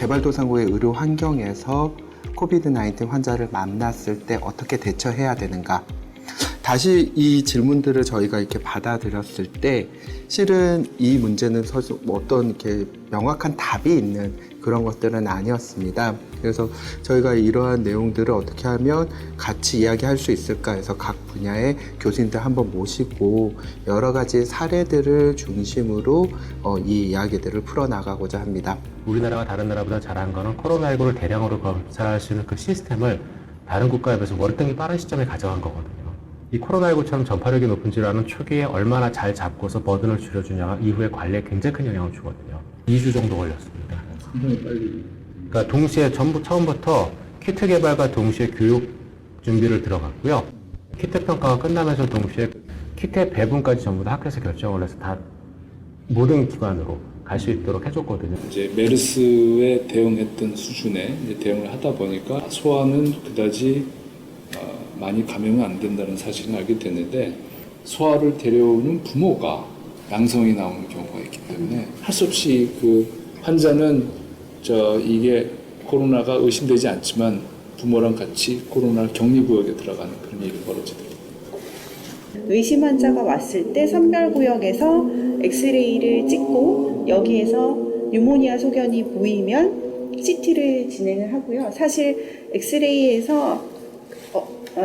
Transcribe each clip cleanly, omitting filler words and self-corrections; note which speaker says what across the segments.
Speaker 1: 개발도상국의 의료 환경에서 코비드-19 환자를 만났을 때 어떻게 대처해야 되는가? 다시 이 질문들을 저희가 이렇게 받아들였을 때 실은 이 문제는 어떤 이렇게 명확한 답이 있는 그런 것들은 아니었습니다. 그래서 저희가 이러한 내용들을 어떻게 하면 같이 이야기할 수 있을까 해서 각 분야의 교수님들 한번 모시고 여러 가지 사례들을 중심으로 이 이야기들을 풀어나가고자 합니다.
Speaker 2: 우리나라가 다른 나라보다 잘한 거는 코로나19를 대량으로 검사할 수 있는 그 시스템을 다른 국가에 비해서 월등히 빠른 시점에 가져간 거거든요. 이 코로나19처럼 전파력이 높은 질환은 초기에 얼마나 잘 잡고서 버든을 줄여주냐가 이후에 관리에 굉장히 큰 영향을 주거든요. 2주 정도 걸렸습니다. 그러니까 동시에 처음부터 키트 개발과 동시에 교육 준비를 들어갔고요. 키트 평가가 끝나면서 동시에 키트의 배분까지 전부 다 학교에서 결정을 해서 다 모든 기관으로 갈 수 있도록 해줬거든요.
Speaker 3: 이제 메르스에 대응했던 수준에 이제 대응을 하다 보니까 소아는 그다지 많이 감염은 안 된다는 사실을 알게 됐는데 소아를 데려오는 부모가 양성이 나오는 경우가 있기 때문에 할 수 없이 그 환자는 이게 코로나가 의심되지 않지만 부모랑 같이 코로나 격리구역에 들어가는 그런 일이 벌어지더라고요.
Speaker 4: 의심 환자가 왔을 때 선별구역에서 엑스레이를 찍고 여기에서 뉴모니아 소견이 보이면 CT를 진행을 하고요. 사실 엑스레이에서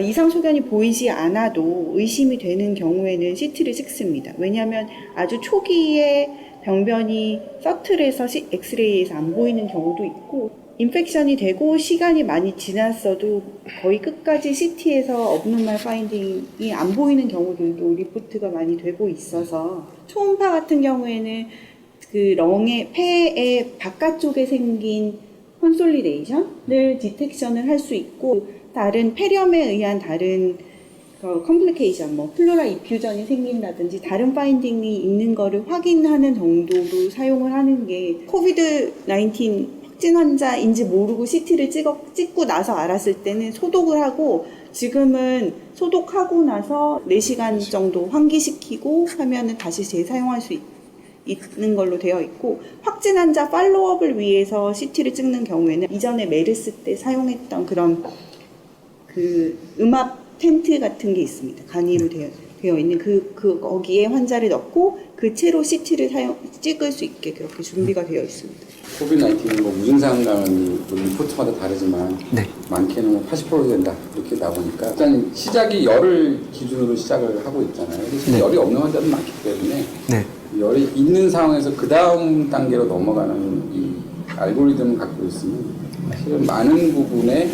Speaker 4: 이상 소견이 보이지 않아도 의심이 되는 경우에는 CT를 찍습니다. 왜냐하면 아주 초기에 병변이 서틀해서 엑스레이에서 안 보이는 경우도 있고 인펙션이 되고 시간이 많이 지났어도 거의 끝까지 CT에서 업노멀 파인딩이 안 보이는 경우들도 리포트가 많이 되고 있어서 초음파 같은 경우에는 그 폐의 바깥쪽에 생긴 콘솔리데이션을 디텍션을 할 수 있고 다른 폐렴에 의한 다른 컴플리케이션, 플로라 이퓨전이 생긴다든지 다른 파인딩이 있는 거를 확인하는 정도로 사용을 하는 게 코비드-19 확진 환자인지 모르고 CT를 찍고 나서 알았을 때는 소독을 하고 지금은 소독하고 나서 4시간 정도 환기시키고 하면은 다시 재사용할 수 있는 걸로 되어 있고 확진 환자 팔로우업을 위해서 CT를 찍는 경우에는 이전에 메르스 때 사용했던 그런 그 음압 텐트 같은 게 있습니다. 간이로 되어 있는 거기에 환자를 넣고 그 채로 CT를 찍을 수 있게 그렇게 준비가 되어 있습니다.
Speaker 5: 코비드-19은 무증상 감염이 리포트마다 다르지만
Speaker 1: 네.
Speaker 5: 많게는 80% 된다 이렇게 나오니까 일단 시작이 열을 기준으로 시작을 하고 있잖아요. 그래서
Speaker 1: 네.
Speaker 5: 열이 없는 환자도 많기 때문에
Speaker 1: 네.
Speaker 5: 열이 있는 상황에서 그 다음 단계로 넘어가는 이 알고리즘을 갖고 있으면 사실은 많은 부분에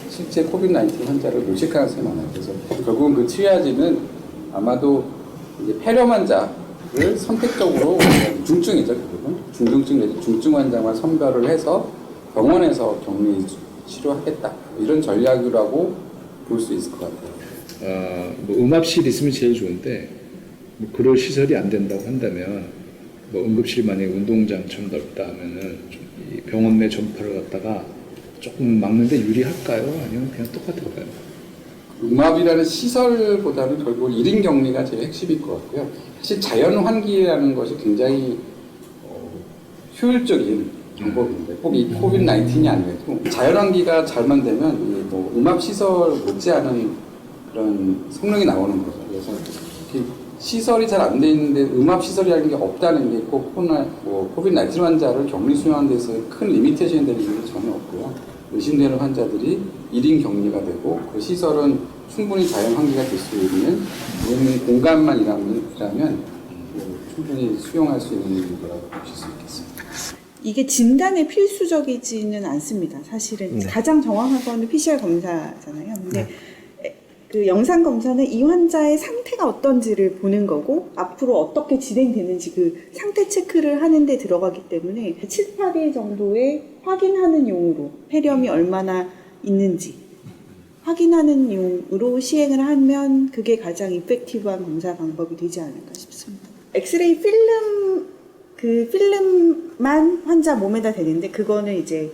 Speaker 5: 실제 코비드-19 환자를 놓칠 가능성이 많아요. 그래서 결국은 그 트리아지는 아마도 이제 폐렴 환자를 선택적으로 중증이죠. 결국은 중증증 내지 중증 환자만 선별을 해서 병원에서 격리 치료하겠다 이런 전략이라고 볼 수 있을 것 같아요.
Speaker 3: 음압실 있으면 제일 좋은데 그럴 시설이 안 된다고 한다면 응급실 만약에 운동장처럼 넓다 하면은 이 병원 내 전파를 갖다가 조금 막는데 유리할까요? 아니면 그냥 똑같을까요?
Speaker 5: 음압이라는 시설보다는 결국 1인 격리가 제일 핵심일 것 같고요. 사실 자연 환기라는 것이 굉장히 효율적인 방법인데 꼭 이 코비드-19이 아니어도 자연 환기가 잘만 되면 이 음압 시설 못지않은 그런 성능이 나오는 거죠. 그래서 시설이 잘 안 돼 있는데 음압 시설이라는 게 없다는 게 꼭 코비드-19 환자를 격리 수용하는 데서 큰 리미테이션이 되는 게 전혀 없고요. 의심되는 환자들이 1인 격리가 되고 그 시설은 충분히 자연 환기가 될 수 있는 공간만 이라면 충분히 수용할 수 있는 거라고 보실 수 있겠습니다.
Speaker 4: 이게 진단에 필수적이지는 않습니다. 사실은
Speaker 1: 네.
Speaker 4: 가장 정확한 거는 PCR 검사잖아요. 근데 그 영상 검사는 이 환자의 상태가 어떤지를 보는 거고 앞으로 어떻게 진행되는지 그 상태 체크를 하는 데 들어가기 때문에 7, 8일 정도의 확인하는 용으로 폐렴이 얼마나 있는지 확인하는 용으로 시행을 하면 그게 가장 이펙티브한 검사 방법이 되지 않을까 싶습니다. 엑스레이 필름만 환자 몸에다 대는데 그거는 이제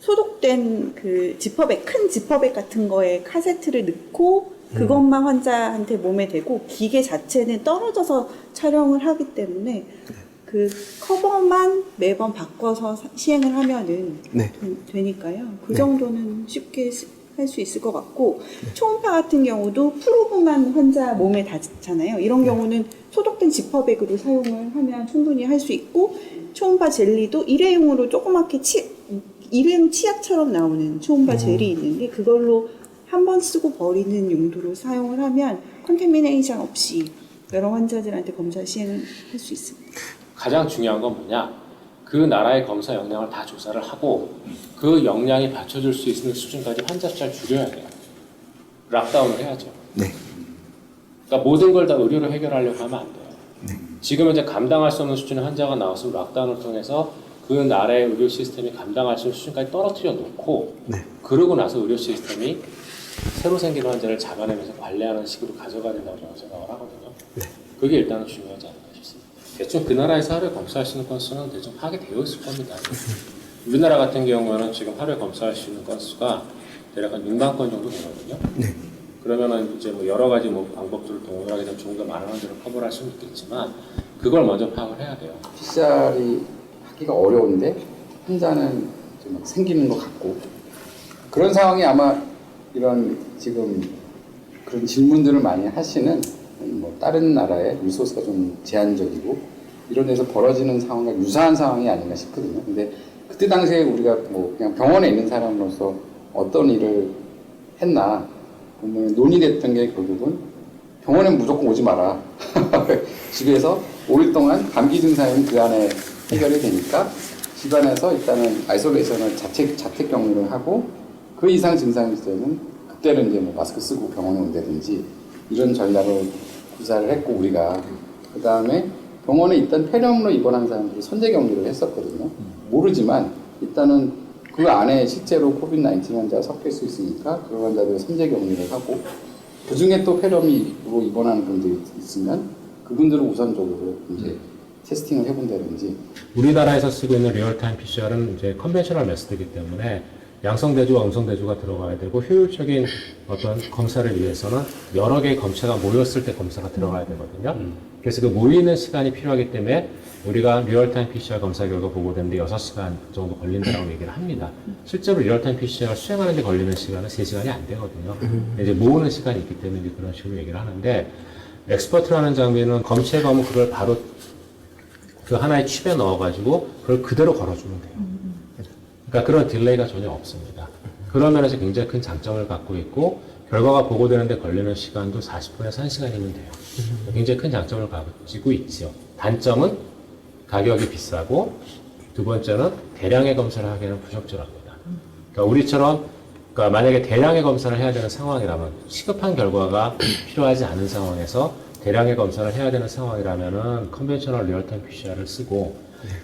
Speaker 4: 소독된 그 지퍼백, 큰 지퍼백 같은 거에 카세트를 넣고 그것만 환자한테 몸에 대고 기계 자체는 떨어져서 촬영을 하기 때문에 그 커버만 매번 바꿔서 시행을 하면은
Speaker 1: 네.
Speaker 4: 되니까요. 그
Speaker 1: 네.
Speaker 4: 정도는 쉽게 할 수 있을 것 같고, 초음파 같은 경우도 프로브만 환자 몸에 닿잖아요. 이런 경우는 소독된 지퍼백으로 사용을 하면 충분히 할 수 있고, 초음파 젤리도 일회용으로 조그맣게 일회용 치약처럼 나오는 초음파 젤이 있는데, 그걸로 한 번 쓰고 버리는 용도로 사용을 하면 컨태미네이션 없이 여러 환자들한테 검사 시행을 할 수 있습니다.
Speaker 6: 가장 중요한 건 뭐냐? 그 나라의 검사 역량을 다 조사를 하고 그 역량이 받쳐줄 수 있는 수준까지 환자 수를 줄여야 돼요. 락다운을 해야죠.
Speaker 1: 네.
Speaker 6: 그러니까 모든 걸 다 의료로 해결하려고 하면 안 돼요.
Speaker 1: 네.
Speaker 6: 지금 이제 감당할 수 없는 수준의 환자가 나왔으면 락다운을 통해서 그 나라의 의료 시스템이 감당할 수 있는 수준까지 떨어뜨려 놓고
Speaker 1: 네.
Speaker 6: 그러고 나서 의료 시스템이 새로 생기는 환자를 잡아내면서 관리하는 식으로 가져가야 된다고 저는 생각을 하거든요.
Speaker 1: 네.
Speaker 6: 그게 일단은 중요하지 않을까 싶습니다. 대충 그 나라에서 하루에 검사할 수 있는 건수는 대충 파악되어 있을 겁니다. 우리나라 같은 경우는 지금 하루에 검사할 수 있는 건수가 대략 한 6만 건 정도 되거든요.
Speaker 1: 네.
Speaker 6: 그러면은 이제 뭐 여러 가지 뭐 방법들을 동원하게 되면 조금 더 많은 환자를 커버할 수는 있겠지만 그걸 먼저 파악을 해야 돼요.
Speaker 5: PCR이 하기가 어려운데 환자는 좀 생기는 것 같고 그런 상황이 아마 이런 지금 그런 질문들을 많이 하시는 뭐 다른 나라의 리소스가 좀 제한적이고 이런 데서 벌어지는 상황과 유사한 상황이 아닌가 싶거든요. 근데 그때 당시에 우리가 뭐 그냥 병원에 있는 사람으로서 어떤 일을 했나 보면 논의됐던 게 결국은 병원에 무조건 오지 마라. 집에서 5일 동안 감기 증상은 그 안에 해결이 되니까 집안에서 일단은 아이솔레이션을 자택 격리를 하고 그 이상 증상이 있으면 그때는 이제 뭐 마스크 쓰고 병원에 온다든지 이런 전략을 구사를 했고 우리가 그 다음에 병원에 있던 폐렴으로 입원한 사람들이 선제 격리를 했었거든요. 모르지만 일단은 그 안에 실제로 코비드-19 환자가 섞일 수 있으니까 그런 환자들 선제 격리를 하고 그 중에 또 폐렴으로 입원하는 분들이 있으면 그분들을 우선적으로 이제 테스팅을 해본다든지.
Speaker 2: 우리나라에서 쓰고 있는 리얼타임 PCR은 이제 컨벤셔널 메소드이기 때문에 양성대조와 음성대조가 들어가야 되고 효율적인 어떤 검사를 위해서는 여러 개의 검체가 모였을 때 검사가 들어가야 되거든요. 그래서 그 모이는 시간이 필요하기 때문에 우리가 리얼타임 PCR 검사 결과 보고되는데 6시간 정도 걸린다고 얘기를 합니다. 실제로 리얼타임 PCR 수행하는 데 걸리는 시간은 3시간이 안 되거든요. 이제 모으는 시간이 있기 때문에 그런 식으로 얘기를 하는데 엑스퍼트라는 장비는 검체 검은 그걸 바로 그 하나의 칩에 넣어가지고 그걸 그대로 걸어주면 돼요. 그러니까 그런 딜레이가 전혀 없습니다. 그런 면에서 굉장히 큰 장점을 갖고 있고 결과가 보고되는데 걸리는 시간도 40분에서 1시간이면 돼요. 굉장히 큰 장점을 가지고 있죠. 단점은 가격이 비싸고 두 번째는 대량의 검사를 하기에는 부적절합니다. 그러니까 우리처럼 그러니까 만약에 대량의 검사를 해야 되는 상황이라면 시급한 결과가 필요하지 않은 상황에서 대량의 검사를 해야 되는 상황이라면은 컨벤셔널 리얼타임 PCR을 쓰고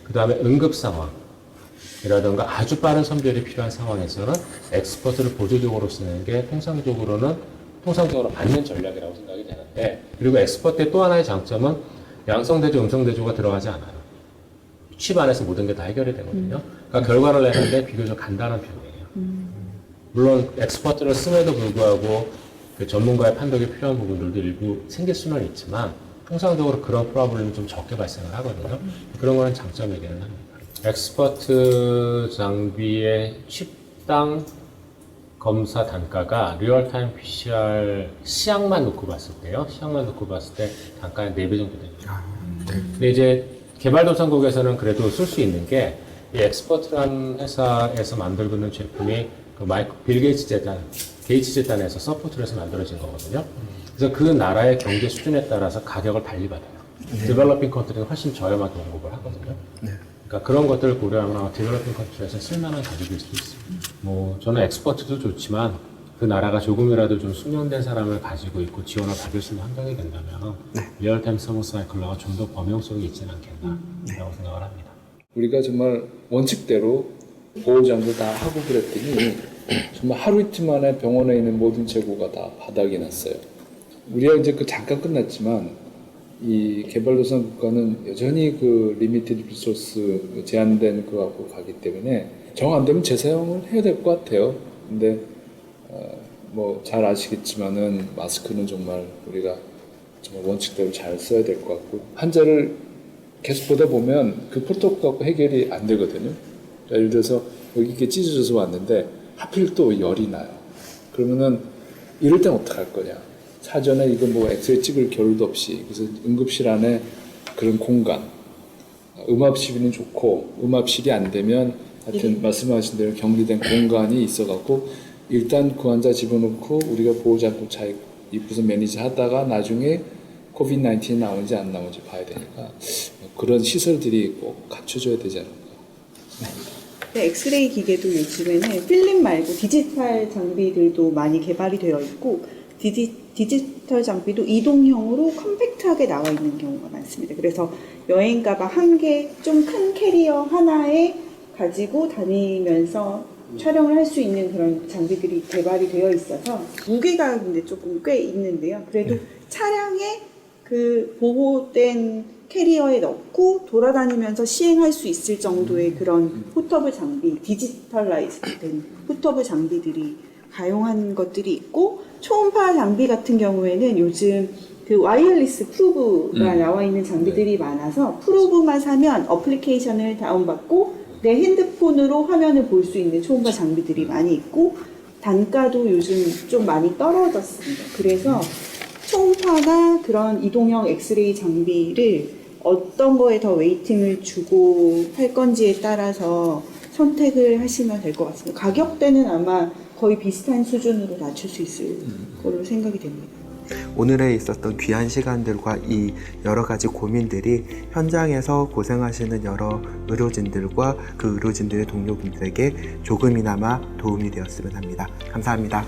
Speaker 2: 그 다음에 응급 상황이라든가 아주 빠른 선별이 필요한 상황에서는 엑스퍼트를 보조적으로 쓰는 게 통상적으로 맞는 전략이라고 생각이 되는데 그리고 엑스퍼트의 또 하나의 장점은 양성대조, 음성대조가 들어가지 않아요. 칩 안에서 모든 게 다 해결이 되거든요. 그러니까 결과를 내는데 비교적 간단한 편이에요. 물론 엑스퍼트를 쓰면도 불구하고 그 전문가의 판독이 필요한 부분들도 일부 생길 수는 있지만 통상적으로 그런 프로블럼이 좀 적게 발생을 하거든요. 그런 거는 장점이기는 합니다. 엑스퍼트 장비의 칩당 검사 단가가 리얼타임 PCR 시약만 놓고 봤을 때요. 시약만 놓고 봤을 때 단가의 4배 정도 됩니다. 근데 이제 개발도상국에서는 그래도 쓸 수 있는 게 이 엑스퍼트라는 회사에서 만들고 있는 제품이 그 빌 게이츠 재단에서 서포트를 해서 만들어진 거거든요. 그래서 그 나라의 경제 수준에 따라서 가격을 달리 받아요. 디벨로핑 컨트리는 훨씬 저렴하게 공급을 하거든요. 그러니까 그런 것들을 고려하면 디벨로핑 컨트리에서 쓸만한 가격일 수 있습니다. 뭐 저는 엑스퍼트도 좋지만 그 나라가 조금이라도 좀 숙련된 사람을 가지고 있고 지원을 받을 수 있는 환경이 된다면 리얼타임 서버 사이클러가 좀 더 범용성이 있지는 않겠나라고 생각을 합니다.
Speaker 3: 우리가 정말 원칙대로 보호장도 다 하고 그랬더니 정말 하루 이틀 만에 병원에 있는 모든 재고가 다 바닥이 났어요. 우리가 이제 그 잠깐 끝났지만 이 개발도상 국가는 여전히 그 리미티드 리소스 제한된 거 갖고 가기 때문에 정 안 되면 재사용을 해야 될 것 같아요. 근데 뭐 잘 아시겠지만은 마스크는 정말 우리가 정말 원칙대로 잘 써야 될 것 같고 환자를 계속 보다 보면 그 프로토콜 갖고 해결이 안 되거든요. 예를 들어서 여기 이렇게 찢어져서 왔는데 하필 또 열이 나요. 그러면은 이럴 땐 어떡할 거냐. 사전에 이거 뭐 엑스레이 찍을 겨를도 없이 그래서 응급실 안에 그런 공간, 음압실은 좋고 음압실이 안 되면 하여튼 말씀하신 대로 격리된 공간이 있어갖고 일단 그 환자 집어넣고 우리가 보호자금 차이 입구선 매니저 하다가 나중에 코비드-19이 나오는지 안 나오는지 봐야 되니까 그런 시설들이 꼭 갖춰져야 되지 않을까.
Speaker 4: 네, 엑스레이 기계도 요즘에는 필름 말고 디지털 장비들도 많이 개발이 되어 있고 디지털 장비도 이동형으로 컴팩트하게 나와 있는 경우가 많습니다. 그래서 여행 가방 한 개, 좀 큰 캐리어 하나에 가지고 다니면서 촬영을 할 수 있는 그런 장비들이 개발이 되어 있어서 무게가 근데 조금 꽤 있는데요. 그래도 차량에 그 보호된 캐리어에 넣고 돌아다니면서 시행할 수 있을 정도의 그런 포터블 장비, 디지털라이즈된 포터블 장비들이 가용한 것들이 있고 초음파 장비 같은 경우에는 요즘 그 와이어리스 프로브가 나와 있는 장비들이 많아서 프로브만 사면 어플리케이션을 다운받고 내 핸드폰으로 화면을 볼 수 있는 초음파 장비들이 많이 있고 단가도 요즘 좀 많이 떨어졌습니다. 그래서 초음파나 그런 이동형 엑스레이 장비를 어떤 거에 더 웨이팅을 주고 할 건지에 따라서 선택을 하시면 될 것 같습니다. 가격대는 아마 거의 비슷한 수준으로 낮출 수 있을 걸로 생각이 됩니다.
Speaker 1: 오늘에 있었던 귀한 시간들과 이 여러 가지 고민들이 현장에서 고생하시는 여러 의료진들과 그 의료진들의 동료분들에게 조금이나마 도움이 되었으면 합니다. 감사합니다.